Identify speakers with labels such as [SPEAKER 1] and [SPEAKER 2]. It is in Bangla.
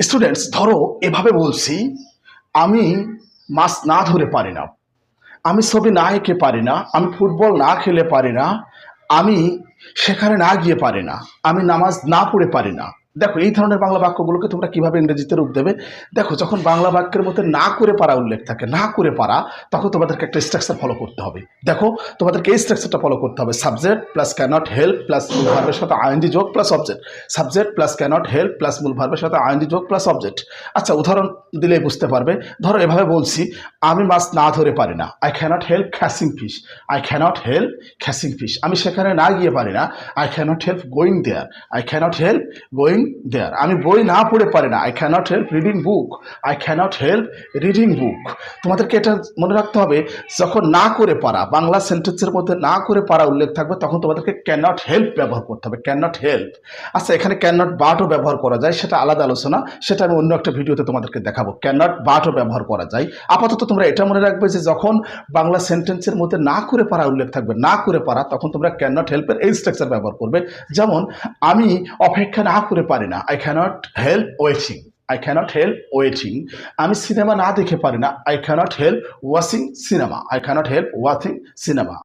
[SPEAKER 1] স্টুডেন্টস ধরো এভাবে বলছি, আমি মাছ না ধরে পারি না, আমি ছবি না এঁকে পারি না, আমি ফুটবল না খেলে পারি না, আমি সেখানে না গিয়ে পারি না, আমি নামাজ না পড়ে পারি না। দেখো এই ধরনের বাংলা বাক্যগুলোকে তোমরা কিভাবে ইংরেজিতে রূপ দেবে। দেখো যখন বাংলা বাক্যের মধ্যে না করে পারা উল্লেখ থাকে, না করে পারা, তখন তোমাদেরকে একটা স্ট্রাকচার ফলো করতে হবে। দেখো তোমাদেরকে এই স্ট্রাকচারটা ফলো করতে হবে, subject plus can't help plus মূল ভার্বের সাথে আইএনজি যোগ plus object, subject plus can't help plus মূল ভার্বের সাথে আইএনজি যোগ প্লাস অবজেক্ট। আচ্ছা উদাহরণ দিলেই বুঝতে পারবে। ধরো এভাবে বলছি, আমি মাছ না ধরে পারি না, I cannot help catching fish, I cannot help catching fish. আমি সেখানে না গিয়ে পারি না, I cannot help going there, I cannot help going there. আমি বই না পড়ে পারি না, I cannot help reading book, I cannot help reading book. তোমাদেরকে এটা মনে রাখতে হবে, যখন না করে পারা বাংলা সেন্টেন্সের মধ্যে না করে পারা উল্লেখ থাকবে, তখন তোমাদেরকে ক্যানট হেল্প ব্যবহার করতে হবে, ক্যানট হেল্প। আচ্ছা এখানে ক্যানট বাটও ব্যবহার করা যায়, সেটা আলাদা আলোচনা, সেটা আমি অন্য একটা ভিডিওতে তোমাদেরকে দেখাবো। ক্যানট বাটও ব্যবহার করা যায়। আপাতত তোমরা এটা মনে রাখবে যে যখন বাংলা সেন্টেন্সের মধ্যে না করে পারা উল্লেখ থাকবে, না করে পারা, তখন তোমরা ক্যানট হেল্পের এই স্ট্রাকচার ব্যবহার করবে। যেমন আমি অপেক্ষা না করে পারি না, I cannot help waiting, I cannot help waiting. আমি সিনেমা না দেখে পারি না, I cannot help watching cinema, I cannot help watching cinema.